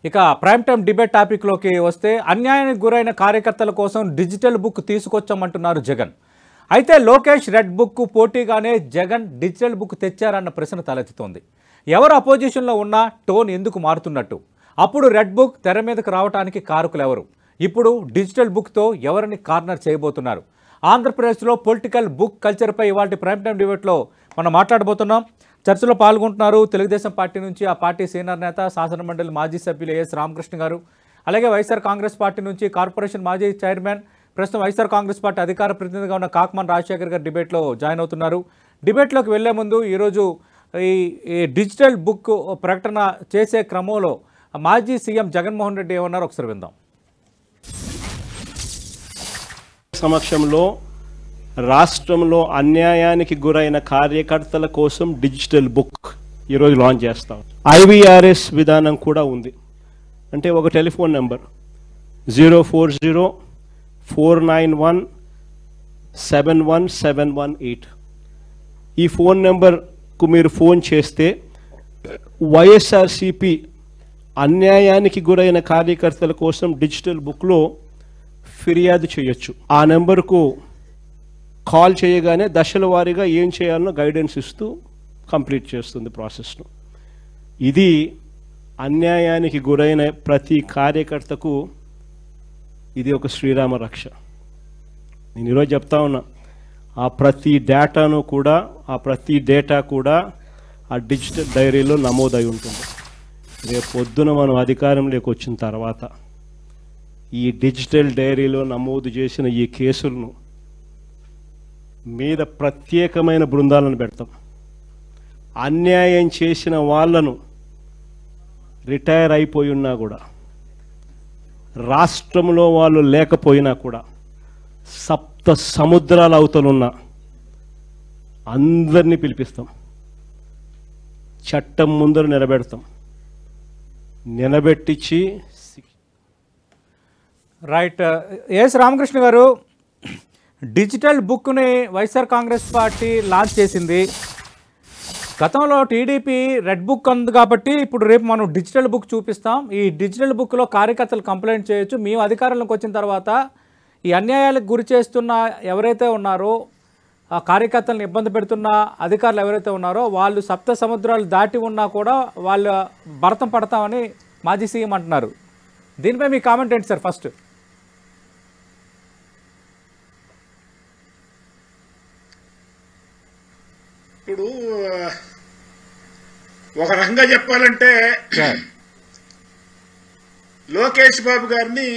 ఇక prime time debate టాపిక్లోకి వస్తే అన్యాయానికి గురైన కార్యకర్తల కోసం డిజిటల్ బుక్ తీసుకొచ్చామంటున్నారు జగన్. అయితే లోకేష్ రెడ్ బుక్ పోటీగానే జగన్ డిజిటల్ బుక్ తెచ్చారన్న ప్రశ్న తలెత్తుతోంది. ఎవరు అపోజిషన్లో ఉన్నా టోన్ ఎందుకు మారుతున్నట్టు? అప్పుడు రెడ్ బుక్ తెర మీదకు రావడానికి కారకులు ఎవరు? ఇప్పుడు డిజిటల్ బుక్తో ఎవరిని కార్నర్ చేయబోతున్నారు? ఆంధ్రప్రదేశ్లో పొలిటికల్ బుక్ కల్చర్పై ఇవాళ ప్రైమ్ టైం డిబేట్లో మనం మాట్లాడబోతున్నాం. చర్చలో పాల్గొంటున్నారు తెలుగుదేశం పార్టీ నుంచి ఆ పార్టీ సీనియర్ నేత శాసనమండలి మాజీ సభ్యులు ఏఎస్ రామకృష్ణ గారు, అలాగే వైఎస్ఆర్ కాంగ్రెస్ పార్టీ నుంచి కార్పొరేషన్ మాజీ చైర్మన్, ప్రస్తుతం వైఎస్ఆర్ కాంగ్రెస్ పార్టీ అధికార ప్రతినిధిగా ఉన్న కాకమాన్ రాజశేఖర్ గారు డిబేట్లో జాయిన్ అవుతున్నారు. డిబేట్లోకి వెళ్లే ముందు ఈరోజు ఈ డిజిటల్ బుక్ ప్రకటన చేసే క్రమంలో మాజీ సీఎం జగన్మోహన్ రెడ్డి ఏమన్నారు ఒకసారి విందాం. సమక్షంలో రాష్ట్రంలో అన్యాయానికి గురైన కార్యకర్తల కోసం డిజిటల్ బుక్ ఈరోజు లాంచ్ చేస్తాం. IVRS విధానం కూడా ఉంది. అంటే ఒక టెలిఫోన్ నెంబర్ 040491711718. ఈ ఫోన్ నెంబర్కు మీరు ఫోన్ చేస్తే వైఎస్ఆర్సిపి అన్యాయానికి గురైన కార్యకర్తల కోసం డిజిటల్ బుక్లో ఫిర్యాదు చేయొచ్చు. ఆ నెంబర్కు కాల్ చేయగానే దశల వారీగా ఏం చేయాలనో గైడెన్స్ ఇస్తూ కంప్లీట్ చేస్తుంది ప్రాసెస్ను. ఇది అన్యాయానికి గురైన ప్రతి కార్యకర్తకు ఇది ఒక శ్రీరామ రక్ష. నేను ఈరోజు చెప్తా ఉన్నా, ఆ ప్రతి డేటా కూడా ఆ డిజిటల్ డైరీలో నమోదై ఉంటుంది. రేపు పొద్దున మనం అధికారంలోకి వచ్చిన తర్వాత ఈ డిజిటల్ డైరీలో నమోదు చేసిన ఈ కేసులను మీద ప్రత్యేకమైన బృందాలను పెడతాం. అన్యాయం చేసిన వాళ్ళను రిటైర్ అయిపోయి ఉన్నా కూడా, రాష్ట్రంలో వాళ్ళు లేకపోయినా కూడా, సప్త సముద్రాల అవతలున్న అందరినీ పిలిపిస్తాం. చట్టం ముందర నిలబెట్టించి రైట్. ఎస్ రామకృష్ణ గారు, డిజిటల్ బుక్ని వైఎస్ఆర్ కాంగ్రెస్ పార్టీ లాంచ్ చేసింది. గతంలో టీడీపీ రెడ్ బుక్ ఉంది కాబట్టి ఇప్పుడు రేపు మనం డిజిటల్ బుక్ చూపిస్తాం. ఈ డిజిటల్ బుక్లో కార్యకర్తలు కంప్లైంట్ చేయొచ్చు. మేము అధికారంలోకి వచ్చిన తర్వాత ఈ అన్యాయాలకు గురి చేస్తున్న ఎవరైతే ఉన్నారో, ఆ కార్యకర్తలను ఇబ్బంది పెడుతున్న అధికారులు ఎవరైతే ఉన్నారో వాళ్ళు సప్త సముద్రాలు దాటి ఉన్నా కూడా వాళ్ళు భరతం పడతామని మాజీ సీఎం అంటున్నారు. దీనిపై మీ కామెంట్ ఏంటి సార్? ఫస్ట్ ఇప్పుడు ఒక రకంగా చెప్పాలంటే లోకేష్ బాబు గారిని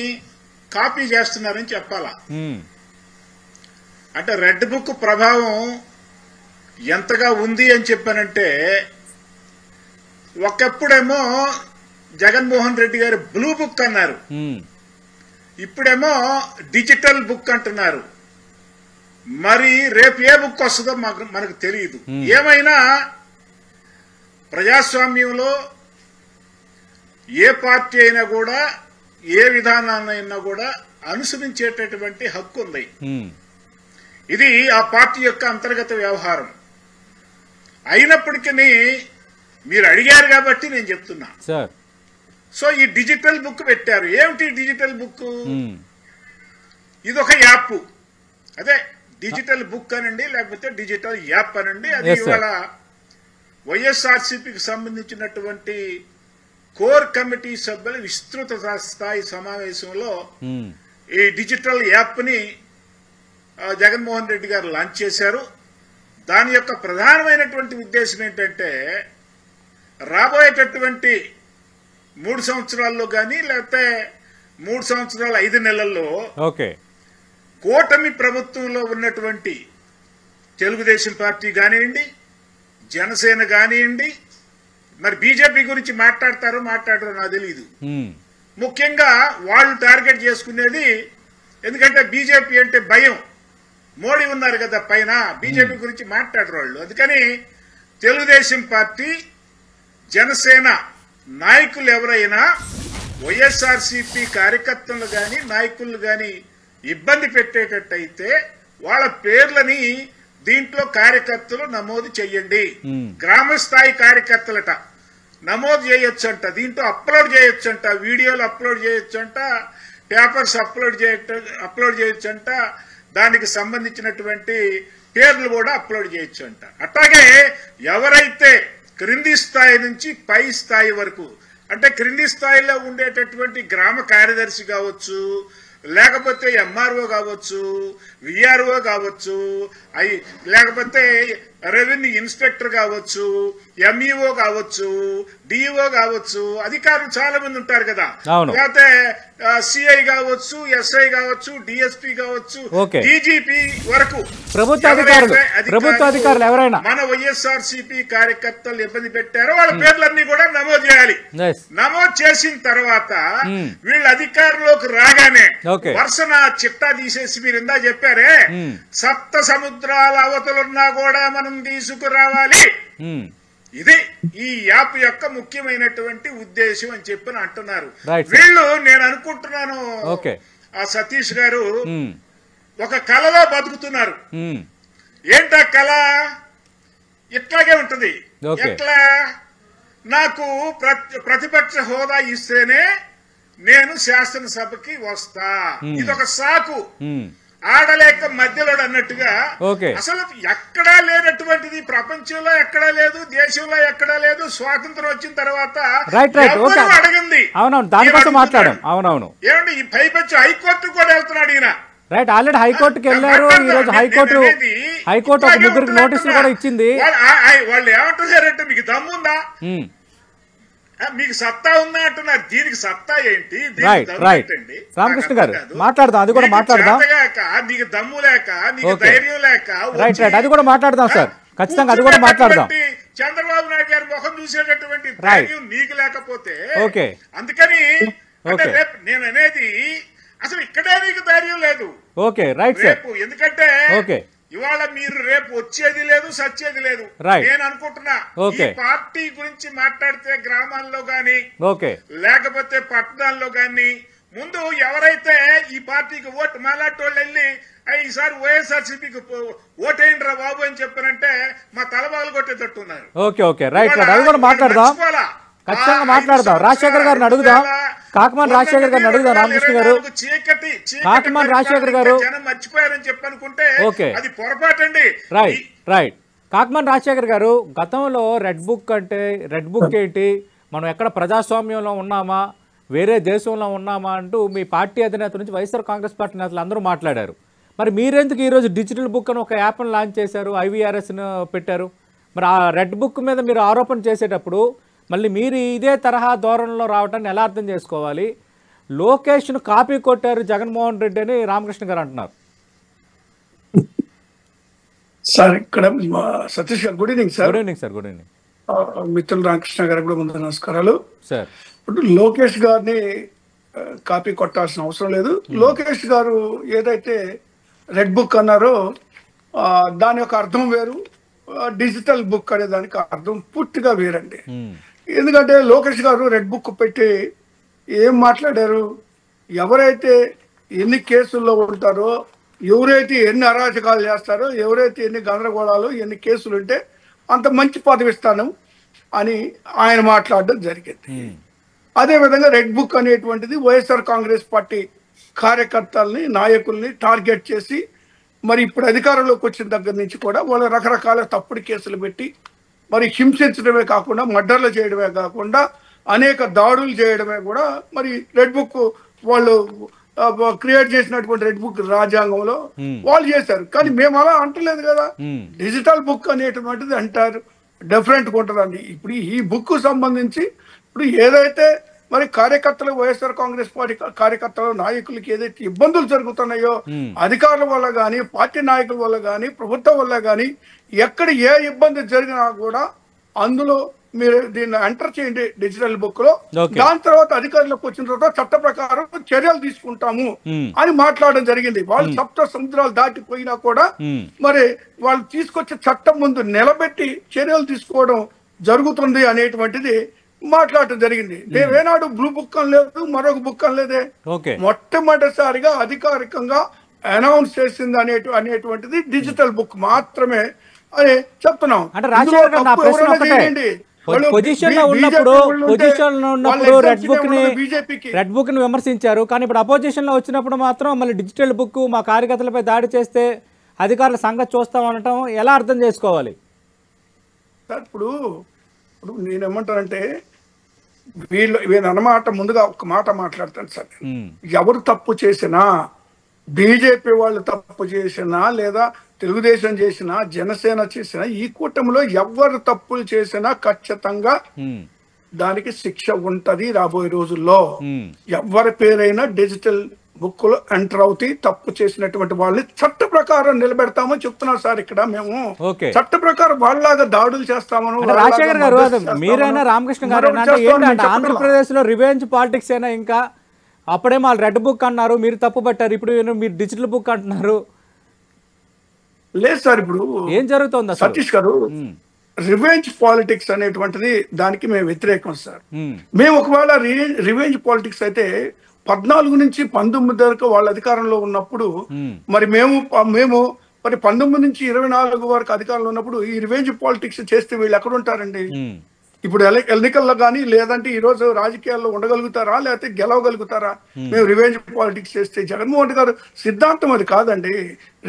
కాపీ చేస్తున్నారని చెప్పాలా. అంటే రెడ్ బుక్ ప్రభావం ఎంతగా ఉంది అని చెప్పానంటే, ఒకప్పుడేమో జగన్మోహన్ రెడ్డి గారు బ్లూ బుక్ అన్నారు, ఇప్పుడేమో డిజిటల్ బుక్ అంటున్నారు. మరి రేపు ఏ బుక్ వస్తుందో మనకు తెలియదు. ఏమైనా ప్రజాస్వామ్యంలో ఏ పార్టీ అయినా కూడా ఏ విధానాన్నైనా కూడా అనుసరించేటటువంటి హక్కు ఉంది. ఇది ఆ పార్టీ యొక్క అంతర్గత వ్యవహారం. అయినప్పటికీ మీరు అడిగారు కాబట్టి నేను చెప్తున్నా. సో ఈ డిజిటల్ బుక్ పెట్టారు. ఏమిటి డిజిటల్ బుక్? ఇది ఒక యాప్. అదే డిజిటల్ బుక్ అనండి, లేకపోతే డిజిటల్ యాప్ అనండి. అది ఇవాళ వైఎస్ఆర్సీపీకి సంబంధించినటువంటి కోర్ కమిటీ సభ్యుల విస్తృత స్థాయి సమావేశంలో ఈ డిజిటల్ యాప్ ని జగన్మోహన్ రెడ్డి గారు లాంచ్ చేశారు. దాని యొక్క ప్రధానమైనటువంటి ఉద్దేశం ఏంటంటే, రాబోయేటటువంటి 3 సంవత్సరాల్లో కానీ లేకపోతే 3 సంవత్సరాల 5 నెలల్లో కూటమి ప్రభుత్వంలో ఉన్నటువంటి తెలుగుదేశం పార్టీ కానివ్వండి, జనసేన కానివ్వండి, మరి బీజేపీ గురించి మాట్లాడతారో మాట్లాడరో నాకు తెలియదు. ముఖ్యంగా వాళ్ళు టార్గెట్ చేసుకునేది, ఎందుకంటే బీజేపీ అంటే భయం. మోడీ ఉన్నారు కదా పైన, బీజేపీ గురించి మాట్లాడరు వాళ్ళు. అందుకని తెలుగుదేశం పార్టీ, జనసేన నాయకులు ఎవరైనా వైఎస్ఆర్సీపీ కార్యకర్తలు గాని నాయకులు గాని ఇబ్బంది పెట్టేటట్టయితే వాళ్ళ పేర్లని దీంట్లో కార్యకర్తలు నమోదు చెయ్యండి. గ్రామ స్థాయి కార్యకర్తలట నమోదు చేయొచ్చంట, దీంట్లో అప్లోడ్ చేయొచ్చంట, వీడియోలు అప్లోడ్ చేయొచ్చంట, పేపర్స్ అప్లోడ్ చేయొచ్చంట, దానికి సంబంధించినటువంటి పేర్లు కూడా అప్లోడ్ చేయొచ్చంట. అట్లాగే ఎవరైతే క్రింది స్థాయి నుంచి పై స్థాయి వరకు, అంటే క్రింది స్థాయిలో ఉండేటటువంటి గ్రామ కార్యదర్శి కావచ్చు, లేకపోతే ఎంఆర్ఓ కావచ్చు, విఆర్ఓ కావచ్చు, లేకపోతే రెవెన్యూ ఇన్స్పెక్టర్ కావచ్చు, ఎంఈఓ కావచ్చు, డిఈఓ కావచ్చు, అధికారులు చాలా మంది ఉంటారు కదా, లేకపోతే సిఐ కావచ్చు, ఎస్ఐ కావచ్చు, డిఎస్పీ కావచ్చు, డీజీపీ వరకు ప్రభుత్వ అధికారులు ఎవరైనా మన వైఎస్ఆర్సీపీ కార్యకర్తలు ఇబ్బంది పెట్టారో వాళ్ళ పేర్లన్నీ కూడా నమోదు చేయాలి. నమోదు చేసిన తర్వాత వీళ్ళ అధికారంలోకి రాగానే వరుసన చిట్టా తీసేసి మీరు ఇందా చెప్పారే, సప్త సముద్రాల అవతలున్నా కూడా మనం తీసుకురావాలి. ఇది ఈ యాప్ యొక్క ముఖ్యమైనటువంటి ఉద్దేశం అని చెప్పి అంటున్నారు వీళ్ళు. నేను అనుకుంటున్నాను ఆ సతీష్ గారు ఒక కళలో బతుకుతున్నారు. ఏంటా కళ? ఇట్లాగే ఉంటుంది. ఎట్లా? నాకు ప్రతిపక్ష హోదా ఇస్తేనే నేను శాసనసభకి వస్తా, ఇదొక సాకు. ఆడలేక మధ్యలో అన్నట్టుగా అసలు ఎక్కడా లేనటువంటిది, ప్రపంచంలో ఎక్కడా లేదు, దేశంలో ఎక్కడా లేదు. స్వాతంత్రం వచ్చిన తర్వాత అడగండి ఏమండి ఈ పైపచ్చి హైకోర్టు కూడా వెళ్తున్నాడు ఈయన. రైట్, ఆల్రెడీ హైకోర్టుకి వెళ్ళారు. ఈ రోజు హైకోర్టు ఒక ముగ్గురికి నోటీసులు కూడా ఇచ్చింది. వాళ్ళు ఏమంటున్నారంటే మీకు దమ్ముందా, మీకు సత్తా ఉందా అంటున్నారు. దీనికి సత్తా ఏంటి? రామకృష్ణ గారు మాట్లాడదాం, అది కూడా మాట్లాడదాం. నీకు దమ్ము లేక, నీకు ధైర్యం లేక, అది కూడా మాట్లాడదాం సార్, ఖచ్చితంగా అది కూడా మాట్లాడదాం. చంద్రబాబు నాయుడు గారి ముఖం చూసేటటువంటి ధైర్యం నీకు లేకపోతే, అందుకని రేపు నేను అనేది అసలు ఇక్కడే నీకు ధైర్యం లేదు. రేపు ఎందుకంటే ఇవాళ మీరు రేపు వచ్చేది లేదు, సచ్చేది లేదు. నేను అనుకుంటున్నా ఈ పార్టీ గురించి మాట్లాడితే గ్రామాల్లో గాని లేకపోతే పట్టణాల్లో గాని ముందు ఎవరైతే ఈ పార్టీకి ఓటు మాలాంటి వాళ్ళు వెళ్ళి ఈసారి వైఎస్ఆర్సీపీకి ఓటేయండి రా బాబు అని చెప్పారంటే మా తలబాలు కొట్టేటట్టున్నారు. ఖచ్చితంగా మాట్లాడదాం. రాజశేఖర్ గారిని అడుగుదాం, కాకమాన్ రాజశేఖర్ గారిని అడుగుదాం. రామకృష్ణ గారు, కాకమాన్ రాజశేఖర్ గారు మర్చిపోయారని చెప్పనుకుంటే అది పొరపాటండి. రైట్. కాకమాన్ రాజశేఖర్ గారు, గతంలో రెడ్ బుక్ అంటే రెడ్ బుక్ ఏంటి, మనం ఎక్కడ ప్రజాస్వామ్యంలో ఉన్నామా, వేరే దేశంలో ఉన్నామా అంటూ మీ పార్టీ అధినేత నుంచి వైఎస్ఆర్ కాంగ్రెస్ పార్టీ నేతలు అందరూ మాట్లాడారు. మరి మీరెందుకు ఈరోజు డిజిటల్ బుక్ అని ఒక యాప్ను లాంచ్ చేశారు, IVRSను పెట్టారు? మరి ఆ రెడ్ బుక్ మీద మీరు ఆరోపణ చేసేటప్పుడు మళ్ళీ మీరు ఇదే తరహా ధోరణిలో రావటాన్ని ఎలా అర్థం చేసుకోవాలి? లోకేష్ను కాపీ కొట్టారు జగన్మోహన్ రెడ్డి అని రామకృష్ణ గారు అంటున్నారు. సార్ ఇక్కడ సతీష్ గారు good evening sir. Good evening sir. Good evening మిత్రులు రామకృష్ణ గారు కూడా ముందు నమస్కారాలు సార్. ఇప్పుడు లోకేష్ గారిని కాపీ కొట్టాల్సిన అవసరం లేదు. లోకేష్ గారు ఏదైతే రెడ్ బుక్ అన్నారో దాని యొక్క అర్థం వేరు, డిజిటల్ బుక్ అనే దానికి అర్థం పూర్తిగా వేరండి. ఎందుకంటే లోకేష్ గారు రెడ్ బుక్ పెట్టి ఏం మాట్లాడారు, ఎవరైతే ఎన్ని కేసుల్లో ఉంటారో, ఎవరైతే ఎన్ని అరాచకాలు చేస్తారో, ఎవరైతే ఎన్ని గందరగోళాలు ఎన్ని కేసులు ఉంటే అంత మంచి పదవి ఇస్తాను అని ఆయన మాట్లాడడం జరిగింది. అదేవిధంగా రెడ్ బుక్ అనేటువంటిది వైఎస్ఆర్ కాంగ్రెస్ పార్టీ కార్యకర్తల్ని, నాయకుల్ని టార్గెట్ చేసి మరి ఇప్పుడు అధికారంలోకి వచ్చిన దగ్గర నుంచి కూడా వాళ్ళు రకరకాల తప్పుడు కేసులు పెట్టి మరి హింసించడమే కాకుండా, మర్డర్లు చేయడమే కాకుండా అనేక దాడులు చేయడమే కూడా మరి రెడ్ బుక్ వాళ్ళు క్రియేట్ చేసినటువంటి రెడ్ బుక్ రాజ్యాంగంలో వాళ్ళు చేశారు. కానీ మేము అలా అంటలేదు కదా. డిజిటల్ బుక్ అనేటువంటిది అంటారు, డిఫరెంట్గా ఉంటుందండి. ఇప్పుడు ఈ బుక్ సంబంధించి ఇప్పుడు ఏదైతే మరి కార్యకర్తలు, వైఎస్ఆర్ కాంగ్రెస్ పార్టీ కార్యకర్తలు, నాయకులకి ఏదైతే ఇబ్బందులు జరుగుతున్నాయో అధికారుల వల్ల కానీ, పార్టీ నాయకుల వల్ల కానీ, ప్రభుత్వం వల్ల కానీ ఎక్కడ ఏ ఇబ్బంది జరిగినా కూడా అందులో మీరు దీన్ని ఎంటర్ చేయండి డిజిటల్ బుక్ లో. దాని తర్వాత అధికారులకు వచ్చిన తర్వాత చట్ట ప్రకారం చర్యలు తీసుకుంటాము అని మాట్లాడడం జరిగింది. వాళ్ళు సప్త సముద్రాలు దాటిపోయినా కూడా మరి వాళ్ళు తీసుకొచ్చే చట్టం ముందు నిలబెట్టి చర్యలు తీసుకోవడం జరుగుతుంది అనేటువంటిది మాట్లాడటం జరిగింది. ఏనాడు బ్లూ బుక్ అని లేదు, మరొక బుక్ అని లేదే. మొట్టమొదటిసారిగా అధికారికంగా అనౌన్స్ చేసింది అనేటువంటిది డిజిటల్ బుక్ మాత్రమే అని చెప్తున్నాం. పొజిషన్ లో ఉన్నప్పుడు రెడ్ బుక్ ని విమర్శించారు. కానీ ఇప్పుడు అపోజిషన్ లో వచ్చినప్పుడు మాత్రం మళ్ళీ డిజిటల్ బుక్ మా కార్యకర్తలపై దాడి చేస్తే అధికారుల సంగతి చూస్తామనటం ఎలా అర్థం చేసుకోవాలి? సార్ ఇప్పుడు నేనేమంటానంటే వీళ్ళన్నమాట ముందుగా ఒక మాట మాట్లాడతాను సార్. ఎవరు తప్పు చేసినా, బీజేపీ వాళ్ళు తప్పు చేసినా లేదా తెలుగుదేశం చేసినా జనసేన చేసినా ఈ కూటమిలో ఎవరు తప్పులు చేసినా ఖచ్చితంగా దానికి శిక్ష ఉంటది రాబోయే రోజుల్లో. ఎవరి పేరైనా డిజిటల్ బుక్ లో ఎంటర్ అవుతాయి. తప్పు చేసినటువంటి వాళ్ళని చట్ట ప్రకారం నిలబెడతామని చెప్తున్నారు సార్. ఇక్కడ మేము చట్ట ప్రకారం వాళ్ళలాగా దాడులు చేస్తామని. రాజశేఖర్ గారు మీరైనా రామకృష్ణ గారు ఆంధ్రప్రదేశ్ లో రివెంజ్ పాలిటిక్స్ అయినా ఇంకా అప్పుడే మా రెడ్ బుక్ అన్నారు, మీరు తప్పు పట్టారు, ఇప్పుడు మీరు డిజిటల్ బుక్ అంటున్నారు. లేదు సార్, ఇప్పుడు ఏం జరుగుతుంది సతీష్ గారు? రివెంజ్ పాలిటిక్స్ అనేటువంటిది దానికి మేము వ్యతిరేకం సార్. మేము ఒకవేళ రివెంజ్ పాలిటిక్స్ అయితే 14 నుంచి 19 వరకు వాళ్ళ అధికారంలో ఉన్నప్పుడు మరి మేము మరి 19 నుంచి 24 వరకు అధికారంలో ఉన్నప్పుడు ఈ రివెంజ్ పాలిటిక్స్ చేస్తే వీళ్ళు ఎక్కడ ఉంటారండి? ఇప్పుడు ఎన్నికల్లో కానీ లేదంటే ఈ రోజు రాజకీయాల్లో ఉండగలుగుతారా లేకపోతే గెలవగలుగుతారా? మేము రివెంజ్ పాలిటిక్స్ చేస్తే జగన్మోహన్ రెడ్డి గారు సిద్ధాంతం అది కాదండి.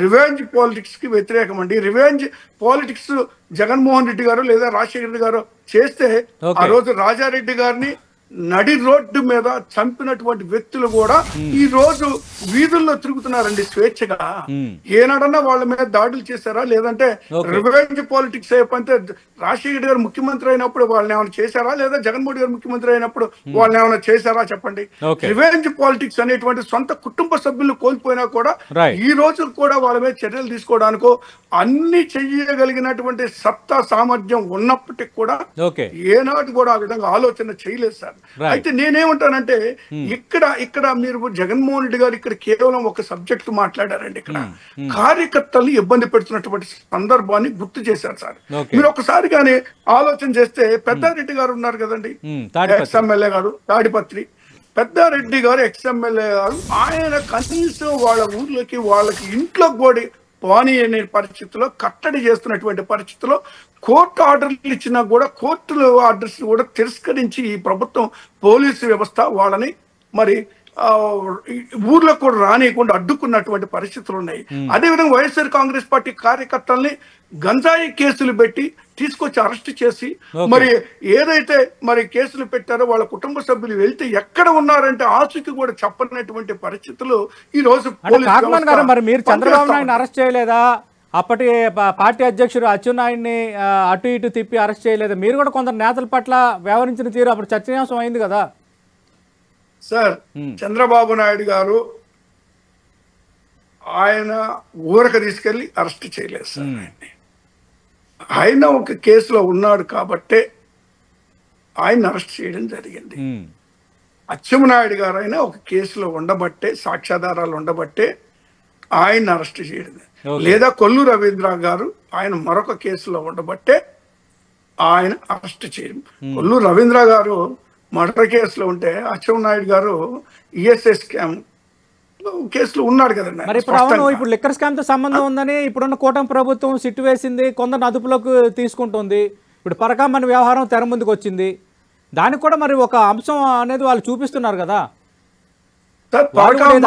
రివెంజ్ పాలిటిక్స్ కి వ్యతిరేకం అండి. రివెంజ్ పాలిటిక్స్ జగన్మోహన్ రెడ్డి గారు లేదా రాజశేఖర రెడ్డి గారు చేస్తే ఆ రోజు రాజారెడ్డి గారిని నడి రోడ్డు మీద చంపినటువంటి వ్యక్తులు కూడా ఈ రోజు వీధుల్లో తిరుగుతున్నారండి స్వేచ్ఛగా. ఏనాడన్నా వాళ్ళ మీద దాడులు చేశారా? లేదంటే రివెంజ్ పాలిటిక్స్ అయిపోతే రాజశేఖర గారు ముఖ్యమంత్రి అయినప్పుడు వాళ్ళని ఏమైనా చేశారా? లేదా జగన్మోహన్ గారు ముఖ్యమంత్రి అయినప్పుడు వాళ్ళని ఏమైనా చేశారా? చెప్పండి. రివెంజ్ పాలిటిక్స్ అనేటువంటి సొంత కుటుంబ సభ్యులు కోల్పోయినా కూడా ఈ రోజు కూడా వాళ్ళ మీద చర్యలు తీసుకోవడానికో అన్ని చెయ్యగలిగినటువంటి సత్తా సామర్థ్యం ఉన్నప్పటికీ కూడా ఏనాడు కూడా ఆ విధంగా ఆలోచన చేయలేదు సార్. అయితే నేనేమంటానంటే ఇక్కడ మీరు జగన్మోహన్ రెడ్డి గారు ఇక్కడ కేవలం ఒక సబ్జెక్ట్ మాట్లాడారండి. ఇక్కడ కార్యకర్తల్ని ఇబ్బంది పెడుతున్నటువంటి సందర్భాన్ని గుర్తు చేశారు సార్. మీరు ఒకసారి కానీ ఆలోచన చేస్తే పెద్దారెడ్డి గారు ఉన్నారు కదండి, ఎక్స్ఎమ్మెల్యే గారు తాడిపత్రి పెద్దారెడ్డి గారు ఎక్స్ఎమ్మెల్యే గారు, ఆయన కనీసం వాళ్ళ ఊర్లోకి వాళ్ళకి ఇంట్లో కూడా పోనీ అనే పరిస్థితిలో కట్టడి చేస్తున్నటువంటి పరిస్థితిలో కోర్టు ఆర్డర్లు ఇచ్చినా కూడా కోర్టులు ఆర్డర్స్ కూడా తిరస్కరించి ఈ ప్రభుత్వం పోలీసు వ్యవస్థ వాళ్ళని మరి ఊర్లో కూడా రానియకుండా అడ్డుకున్నటువంటి పరిస్థితులు ఉన్నాయి. అదేవిధంగా వైఎస్ఆర్ కాంగ్రెస్ పార్టీ కార్యకర్తల్ని గంజాయి కేసులు పెట్టి తీసుకొచ్చి అరెస్ట్ చేసి మరి ఏదైతే మరి కేసులు పెట్టారో వాళ్ళ కుటుంబ సభ్యులు వెళ్తే ఎక్కడ ఉన్నారంటే ఆచూకీ కూడా చెప్పనటువంటి పరిస్థితులు ఈ రోజు. మరి మీరు చంద్రబాబు నాయుడు అరెస్ట్ చేయలేదా? అప్పటి పార్టీ అధ్యక్షుడు అచ్చెన్నాయుడిని అటు ఇటు తిప్పి అరెస్ట్ చేయలేదా? మీరు కూడా కొందరు నేతల పట్ల వ్యవహరించిన తీరు అప్పుడు చర్చనీయాంశం అయింది కదా సార్. చంద్రబాబు నాయుడు గారు ఆయన ఊరకు తీసుకెళ్లి అరెస్ట్ చేయలేదు సార్. ఆయన ఒక కేసులో ఉన్నాడు కాబట్టే ఆయన అరెస్ట్ చేయడం జరిగింది. అచ్చెన్నాయుడు గారు అయినా ఒక కేసులో ఉండబట్టే, సాక్ష్యాధారాలు ఉండబట్టే ఆయన అరెస్ట్ చేయడం. లేదా కొల్లు రవీంద్ర గారు ఆయన మరొక కేసులో ఉండబట్టే ఆయన అరెస్ట్ చేయడం. కొల్లు రవీంద్ర గారు మర్డర్ కేసులో ఉంటే అచ్చెన్నాయుడు గారు ఈఎస్ఐ స్కామ్ కేసులో ఉన్నాడు కదండి. మరి ఇప్పుడు లిక్కర్ స్కామ్ తో సంబంధం ఉందని ఇప్పుడున్న కూటమి ప్రభుత్వం సిట్టు వేసింది, కొందరు అదుపులోకి తీసుకుంటుంది. ఇప్పుడు పరకామణి వ్యవహారం తెర ముందుకు వచ్చింది, దానికి కూడా మరి ఒక అంశం అనేది వాళ్ళు చూపిస్తున్నారు కదా.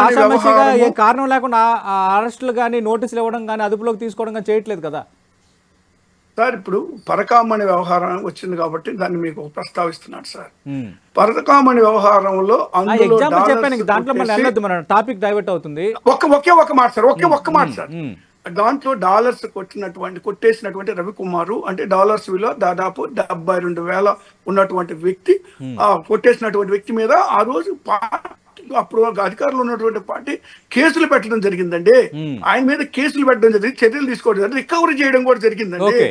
ఆసామసిగా ఏ కారణం లేకుండా అరెస్టులు కానీ నోటీసులు ఇవ్వడం కానీ అదుపులోకి తీసుకోవడం కానీ చేయట్లేదు కదా సార్. ఇప్పుడు పరకామణి వ్యవహారం వచ్చింది కాబట్టి దాన్ని మీకు ప్రస్తావిస్తున్నాడు సార్. పరకామణి వ్యవహారంలో టాపిక్ డైవర్ట్ అవుతుంది. ఒక్క మాట సార్, ఒక్క మాట సార్. దాంట్లో డాలర్స్ కొట్టేసినటువంటి రవికుమారు అంటే డాలర్స్ విలువ దాదాపు 72,000 ఉన్నటువంటి వ్యక్తి, కొట్టేసినటువంటి వ్యక్తి మీద ఆ రోజు అప్పుడు అధికారులు ఉన్నటువంటి పార్టీ కేసులు పెట్టడం జరిగిందండి. ఆయన మీద కేసులు పెట్టడం జరిగింది, చర్యలు తీసుకోవడం జరిగింది, రికవరీ చేయడం కూడా జరిగిందండి.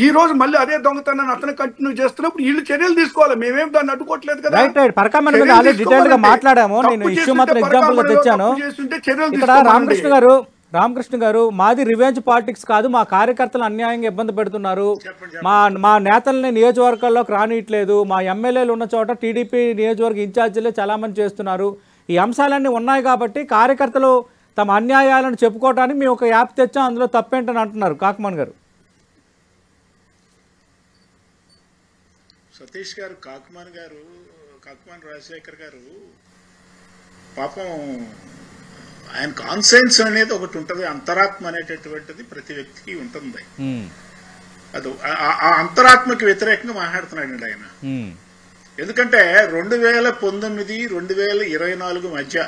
ఈ రోజు మళ్ళీ అదే దొంగతనాన్ని అతను కంటిన్యూ చేస్తున్నప్పుడు వీళ్ళు చర్యలు తీసుకోవాలి. మేమేం దాన్ని అడ్డుకోవట్లేదు కదా. మాట్లాడాము. నేను ఇష్యూ మాత్రం ఎగ్జాంపుల్ గా తెచ్చాను. ఇక్కడ రామకృష్ణ గారు మాది రివెంజ్ పాలిటిక్స్ కాదు, మా కార్యకర్తలు అన్యాయంగా ఇబ్బంది పెడుతున్నారు, మా నేతల్ని నియోజకవర్గాల్లోకి రానియట్లేదు, మా ఎమ్మెల్యేలు ఉన్న చోట టీడీపీ నియోజకవర్గ ఇన్ఛార్జీలే చాలామంది చేస్తున్నారు, ఈ అంశాలన్నీ ఉన్నాయి కాబట్టి కార్యకర్తలు తమ అన్యాయాలను చెప్పుకోవడానికి మేము ఒక యాప్ తెచ్చాం, అందులో తప్పేంటని అంటున్నారు కాకమన్ గారు. సతీష్ గారు, కాకుమాన్ రాజశేఖర్ గారు పాపం ఆయన కాన్సెన్స్ అనేది ఒకటి ఉంటుంది, అంతరాత్మ అనేటటువంటిది ప్రతి వ్యక్తికి ఉంటుంది. అది ఆ అంతరాత్మకి వ్యతిరేకంగా మాట్లాడుతున్నాడండి ఆయన. ఎందుకంటే 2019, 2024 మధ్య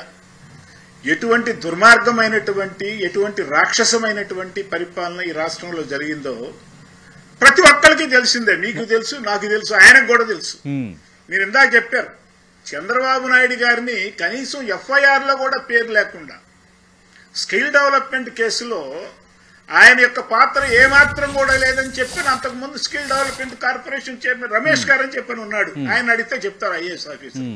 ఎటువంటి దుర్మార్గమైనటువంటి, ఎటువంటి రాక్షసమైనటువంటి పరిపాలన ఈ రాష్ట్రంలో జరిగిందో ప్రతి ఒక్కరికి తెలిసిందే. మీకు తెలుసు, నాకు తెలుసు, ఆయనకు కూడా తెలుసు. మీరు ఇందాక చెప్పారు, చంద్రబాబు నాయుడు గారిని కనీసం FIR లో కూడా పేరు లేకుండా స్కిల్ డెవలప్మెంట్ కేసులో ఆయన యొక్క పాత్ర ఏమాత్రం కూడా లేదని చెప్పి అంతకుముందు skill development corporation chairman Ramesh గారు అని చెప్పని ఉన్నాడు. ఆయన అడిగితే చెప్తారు IAS ఆఫీసర్.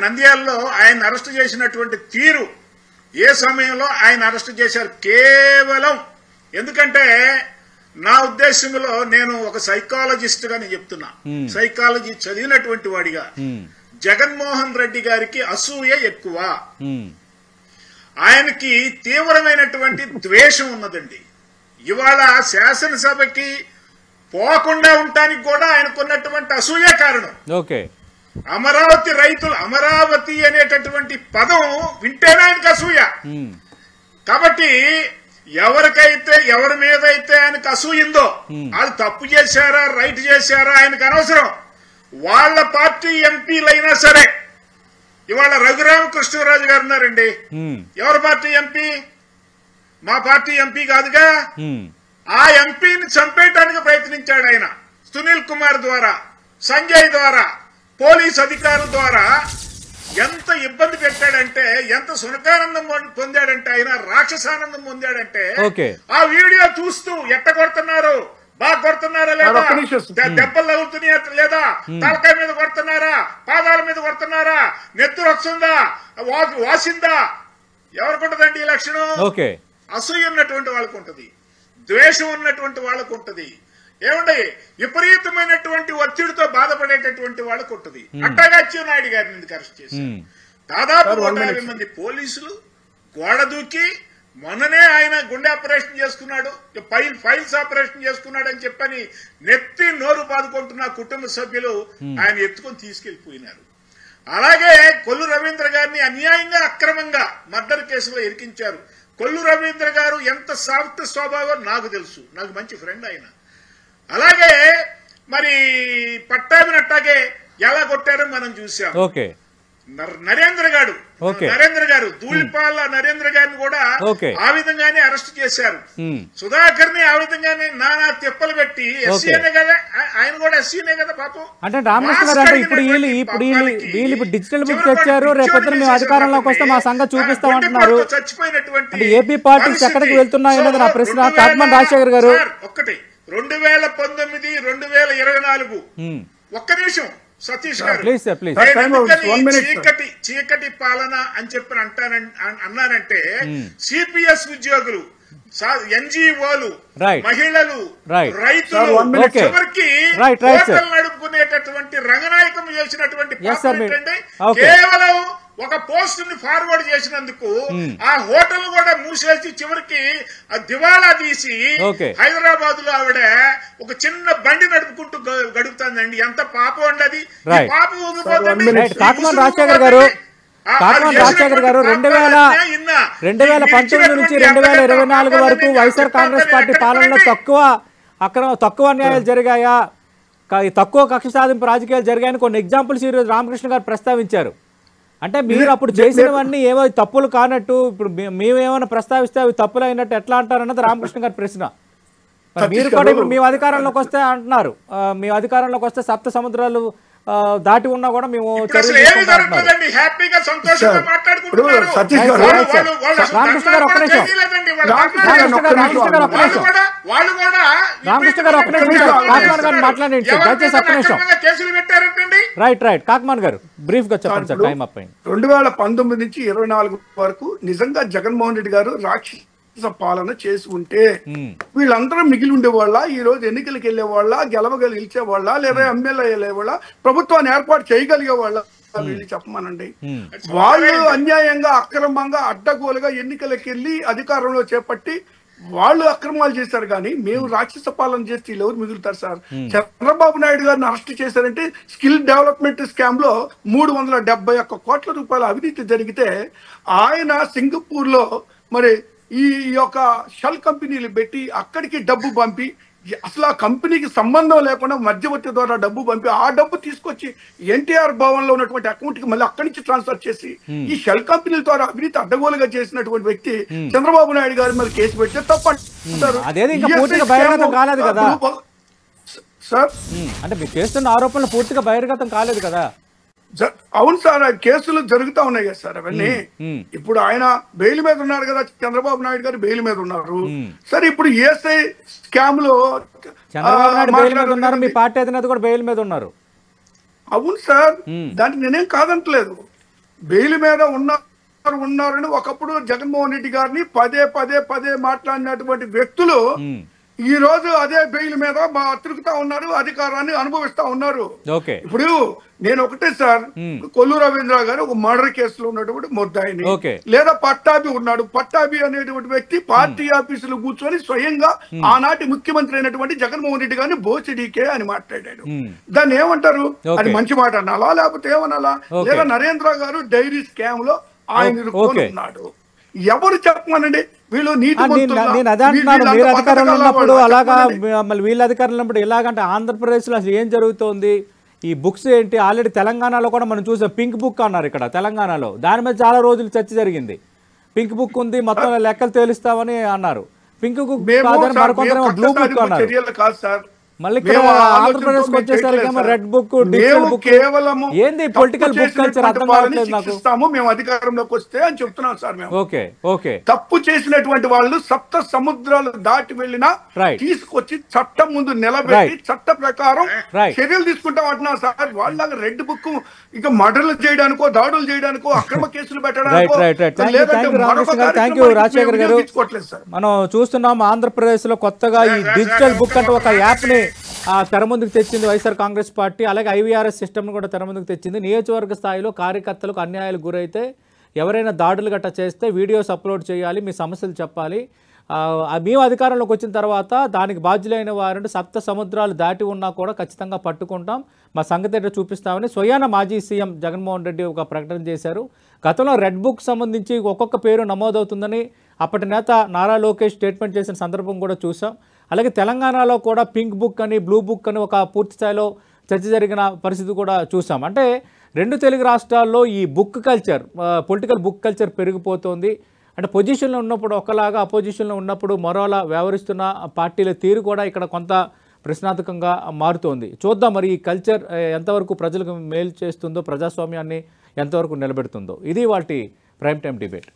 నంద్యాలలో ఆయన అరెస్ట్ చేసినటువంటి తీరు, ఏ సమయంలో ఆయన అరెస్ట్ చేశారు కేవలం ఎందుకంటే నా ఉద్దేశంలో నేను ఒక సైకాలజిస్ట్ గా నేను చెప్తున్నా, సైకాలజీ చదివినటువంటి వాడిగా జగన్మోహన్ రెడ్డి గారికి అసూయ ఎక్కువ, ఆయనకి తీవ్రమైనటువంటి ద్వేషం ఉన్నదండి. ఇవాళ శాసనసభకి పోకుండా ఉండటానికి కూడా ఆయనకున్నటువంటి అసూయ కారణం. అమరావతి రైతులు, అమరావతి అనేటటువంటి పదం వింటేనే ఆయనకు అసూయ. కాబట్టి ఎవరి మీద అయితే ఆయనకు అసూయిందో వాళ్ళు తప్పు చేశారా రైట్ చేశారా ఆయనకు అనవసరం. వాళ్ళ పార్టీ ఎంపీలైనా సరే, ఇవాళ రఘురామకృష్ణరాజు గారు ఉన్నారండి, ఎవరి పార్టీ ఎంపీ? మా పార్టీ ఎంపీ కాదుగా. ఆ ఎంపీని చంపేయడానికి ప్రయత్నించాడు ఆయన. సునీల్ కుమార్ ద్వారా, సంజయ్ ద్వారా, పోలీస్ అధికారుల ద్వారా ఎంత ఇబ్బంది పెట్టాడంటే, ఎంత సునకానందం పొందాడంటే, ఆయన రాక్షసానందం పొందాడంటే ఆ వీడియో చూస్తూ ఎట్ట కొడుతున్నారు, బాగా కొడుతున్నారా లేదా, దెబ్బలు తగులుతున్నాయా లేదా, తలకాయ మీద కొడుతున్నారా, పాదాల మీద కొడుతున్నారా, నెత్తురు వస్తుందా, వాసిందా, ఎవరికి ఉంటదండి ఈ లక్షణం? అసూయ ఉన్నటువంటి వాళ్ళకు ఉంటది, ద్వేషం ఉన్నటువంటి వాళ్ళకు ఉంటది, ఏమండి విపరీతమైనటువంటి ఒత్తిడితో బాధపడేటటువంటి వాళ్ళకు ఉంటది. అట్టాగా అచ్చెన్నాయుడు గారిని ఎందుకు అరెస్ట్ చేశారు? దాదాపు 150 మంది పోలీసులు గోడ దూకి మొన్ననే ఆయన గుండె ఆపరేషన్ చేసుకున్నాడు, ఫైల్స్ ఆపరేషన్ చేసుకున్నాడు అని చెప్పని నెత్తి నోరు బాదుకుంటున్న కుటుంబ సభ్యులు ఆయన ఎత్తుకొని తీసుకెళ్లిపోయినారు. అలాగే కొల్లు రవీంద్ర గారిని అన్యాయంగా అక్రమంగా మర్డర్ కేసులో ఇరికించారు. కొల్లు రవీంద్ర గారు ఎంత సాఫ్ట్ స్వభావం నాకు తెలుసు, నాకు మంచి ఫ్రెండ్ ఆయన. అలాగే మరి పట్టాభిని అట్టాగే ఎలా కొట్టారో మనం చూసాం. నరేంద్ర గారు ధూళిపాల నరేంద్ర గారిని కూడా ఆ విధంగానే అరెస్ట్ చేశారు. సుధాకర్ ని ఆ విధంగానే నానా తిప్పలు పెట్టి ఎస్సీనే కదా, ఆయన కూడా ఎస్సీనే కదా పాపం. అంటే రామకృష్ణ గారు ఇప్పుడు వీళ్ళు డిజిటల్ బుక్ తెచ్చారు, రేపొద్దున మేము అధికారంలోకి వస్తే మా సంగతి చూపిస్తామంటున్నారు. చచ్చిపోయినటువంటి ఏపీ పార్టీస్ ఎక్కడికి వెళ్తున్నాయన్నది నా ప్రశ్న. కాకుమాన్ రాజశేఖర్ గారు, ఒక్కటి 2019, 2024 ఒక్క నిమిషం సతీష్ గారు, చీకటి పాలన అని చెప్పి అన్నానంటే సిపిఎస్ ఉద్యోగులు, ఎన్జిఓలు, మహిళలు, రైతులు, చివరికి హోటల్ నడుపుకునేటటువంటి రంగనాయకం చేసినటువంటి కేవలం ఒక పోస్ట్ ని ఫార్వర్డ్ చేసినందుకు ఆ హోటల్ కూడా మూసేసి చివరికి దివాలా తీసి హైదరాబాద్ లో ఆవిడ ఒక చిన్న బండి నడుపుకుంటూ గడుపుతుందండి. ఎంత పాపం అండి అది. పాపం కాకుమాన్ రాజశేఖర్ గారు 2019 నుంచి 2024 వరకు వైఎస్ఆర్ కాంగ్రెస్ పార్టీ పాలనలో తక్కువ అన్యాయాలు జరిగాయా, తక్కువ కక్ష సాధింపు రాజకీయాలు జరిగాయని కొన్ని ఎగ్జాంపుల్స్ ఈరోజు రామకృష్ణ గారు ప్రస్తావించారు. అంటే మీరు అప్పుడు చేసినవన్నీ ఏవో తప్పులు కానట్టు ఇప్పుడు మేమేమైనా ప్రస్తావిస్తే అవి తప్పులు అయినట్టు ఎట్లా అంటారన్నది రామకృష్ణ గారి ప్రశ్న. మీరు కూడా ఇప్పుడు మేము అధికారంలోకి వస్తే అంటున్నారు, మేము అధికారంలోకి వస్తే సప్త సముద్రాలు దాటి ఉన్నా కూడా మేము రామకృష్ణ గారు ఒక్క నిమిషం, రామకృష్ణ గారు ఒక్క నిమిషం, కాకుమాన్ గారు మాట్లాడండి దయచేసి ఒక్క నిమిషం. రైట్ కాకుమాన్ గారు బ్రీఫ్ గా చెప్పండి సార్, టైం అప్ అయింది. 2019 నుంచి 2024 వరకు నిజంగా జగన్మోహన్ రెడ్డి గారు రాక్షస పాలన చేసి ఉంటే వీళ్ళందరూ మిగిలి ఉండేవాళ్ళ, ఈ రోజు ఎన్నికలకు వెళ్లేవాళ్ళ, గెలిచేవాళ్ళ, లేదా ఎమ్మెల్యే వెళ్ళేవాళ్ళ, ప్రభుత్వాన్ని ఏర్పాటు చేయగలిగే వాళ్ళ, వీళ్ళు చెప్పమనండి. వాళ్ళు అన్యాయంగా అక్రమంగా అడ్డగోలుగా ఎన్నికలకు వెళ్లి అధికారంలో చేపట్టి వాళ్ళు అక్రమాలు చేశారు కానీ మేము రాక్షస పాలన చేస్తే వీళ్ళు ఎవరు మిగులుతారు సార్? చంద్రబాబు నాయుడు గారిని అరెస్ట్ చేశారంటే స్కిల్ డెవలప్మెంట్ స్కామ్ లో 371 కోట్ల రూపాయల అవినీతి జరిగితే ఆయన సింగపూర్ లో మరి ఈ యొక్క షెల్ కంపెనీలు పెట్టి అక్కడికి డబ్బు పంపి అసలు ఆ కంపెనీకి సంబంధం లేకుండా మధ్యవర్తి ద్వారా డబ్బు పంపి ఆ డబ్బు తీసుకొచ్చి ఎన్టీఆర్ భవన్ లో ఉన్నటువంటి అకౌంట్ కి మళ్ళీ అక్కడి నుంచి ట్రాన్స్ఫర్ చేసి ఈ షెల్ కంపెనీల ద్వారా అవినీతి అడ్డగోలుగా చేసినటువంటి వ్యక్తి చంద్రబాబు నాయుడు గారి మీద కేసు పెడితే తప్పంటారు. సార్ అంటే మీరు చేస్తున్న ఆరోపణలు పూర్తిగా బహిర్గతం కాలేదు కదా? అవును సార్, కేసులు జరుగుతూ ఉన్నాయి కదా సార్ అవన్నీ. ఇప్పుడు ఆయన బెయిల్ మీద ఉన్నారు కదా, చంద్రబాబు నాయుడు గారు బెయిల్ మీద ఉన్నారు. సరే ఇప్పుడు ఈఎస్ఐ స్కామ్ లో చంద్రబాబు నాయుడు బెయిల్ మీద ఉన్నారు, మీ పార్టీ అధినేత కూడా బెయిల్ మీద ఉన్నారు. అవును సార్, దానికి నేనేం కాదంటలేదు. బెయిల్ మీద ఉన్నారని ఒకప్పుడు జగన్మోహన్ రెడ్డి గారిని పదే మాట్లాడినటువంటి వ్యక్తులు ఈ రోజు అదే బెయిల్ మీద తిరుగుతా ఉన్నారు, అధికారాన్ని అనుభవిస్తా ఉన్నారు. ఇప్పుడు నేను ఒకటే సార్, కొల్లు రవీంద్ర గారు ఒక మర్డర్ కేసులో ఉన్నటువంటి ముద్దాయిని, లేదా పట్టాభి ఉన్నాడు. పట్టాభి అనేటువంటి వ్యక్తి పార్టీ ఆఫీసులో కూర్చొని స్వయంగా ఆనాటి ముఖ్యమంత్రి అయినటువంటి జగన్మోహన్ రెడ్డి గారిని బోసిడీకే అని మాట్లాడాడు. దాన్ని ఏమంటారు? అది మంచి మాట అనాలా లేకపోతే ఏమనాలా? లేదా నరేంద్ర గారు డైరీ స్కామ్ లో ఆయన ఇరుక్కొని ఉన్నాడు. ఎవరు చెప్పమనండి? వీళ్ళు నేను అదే అంటున్నాను, మీరు అధికారంలో ఉన్నప్పుడు అలాగా, మళ్ళీ వీళ్ళ అధికారంలో ఉన్నప్పుడు ఎలాగంటే ఆంధ్రప్రదేశ్ లో అసలు ఏం జరుగుతోంది, ఈ బుక్స్ ఏంటి? ఆల్రెడీ తెలంగాణలో కూడా మనం చూసాం, పింక్ బుక్ అన్నారు ఇక్కడ తెలంగాణలో. దాని మీద చాలా రోజులు చర్చ జరిగింది. పింక్ బుక్ ఉంది, మొత్తం లెక్కలు తేలుస్తామని అన్నారు. పింక్ బుక్ మరికొందరేమో బ్లూ బుక్ అన్నారు. మళ్ళీ ఆంధ్రప్రదేశ్ వచ్చేసరికి రెడ్ బుక్, డిజిటల్ బుక్. ఏంది పొలిటికల్ బుక్ కల్చర్? అర్థం కావట్లేదు నాకు. మేము అధికారంలోకి వస్తే అని చెప్తున్నాం సార్. మేము ఓకే తప్పు చేసినటువంటి వాళ్ళు సప్త సముద్రాలు దాటి వెళ్ళినా తీసుకొచ్చి చట్టం ముందు నిలబెట్టి చట్ట ప్రకారం చర్యలు తీసుకుంటాం అంటున్నారు సార్. వాళ్ళగా రెడ్ బుక్ ఇక మర్డర్లు చేయడానికో, దాడులు చేయడానికో, అక్రమ కేసులు పెట్టడానికో. రాజశేఖర్ గారు, మనం చూస్తున్నాం ఆంధ్రప్రదేశ్ లో కొత్తగా ఈ డిజిటల్ బుక్ అంటే ఒక యాప్ ని తెర ముందుకు తెచ్చింది వైఎస్ఆర్ కాంగ్రెస్ పార్టీ. అలాగే ఐవీఆర్ఎస్ సిస్టమ్ కూడా తెర ముందుకు తెచ్చింది. నియోజకవర్గ స్థాయిలో కార్యకర్తలకు అన్యాయాలకు గురైతే, ఎవరైనా దాడులు గట్రా చేస్తే వీడియోస్ అప్లోడ్ చేయాలి, మీ సమస్యలు చెప్పాలి. మేము అధికారంలోకి వచ్చిన తర్వాత దానికి బాధ్యులైన వారంటే సప్త సముద్రాలు దాటి ఉన్నా కూడా ఖచ్చితంగా పట్టుకుంటాం, మా సంగతి ఏంటో చూపిస్తామని స్వయాన మాజీ సీఎం జగన్మోహన్ రెడ్డి ఒక ప్రకటన చేశారు. గతంలో రెడ్ బుక్ సంబంధించి ఒక్కొక్క పేరు నమోదవుతుందని అప్పటి నేత నారా లోకేష్ స్టేట్మెంట్ చేసిన సందర్భం కూడా చూసాం. అలాగే తెలంగాణలో కూడా పింక్ బుక్ అని, బ్లూ బుక్ అని ఒక పూర్తి స్థాయిలో చర్చ జరిగిన పరిస్థితి కూడా చూసాం. అంటే రెండు తెలుగు రాష్ట్రాల్లో ఈ book culture, political book culture పెరిగిపోతుంది. అంటే పొజిషన్లో ఉన్నప్పుడు ఒకలాగా, అపోజిషన్లో ఉన్నప్పుడు మరోలా వ్యవహరిస్తున్న పార్టీల తీరు కూడా ఇక్కడ కొంత ప్రశ్నార్థకంగా మారుతోంది. చూద్దాం మరి ఈ కల్చర్ ఎంతవరకు ప్రజలకు మేలు చేస్తుందో, ప్రజాస్వామ్యాన్ని ఎంతవరకు నిలబెడుతుందో. ఇది వాటి ప్రైమ్ టైం డిబేట్.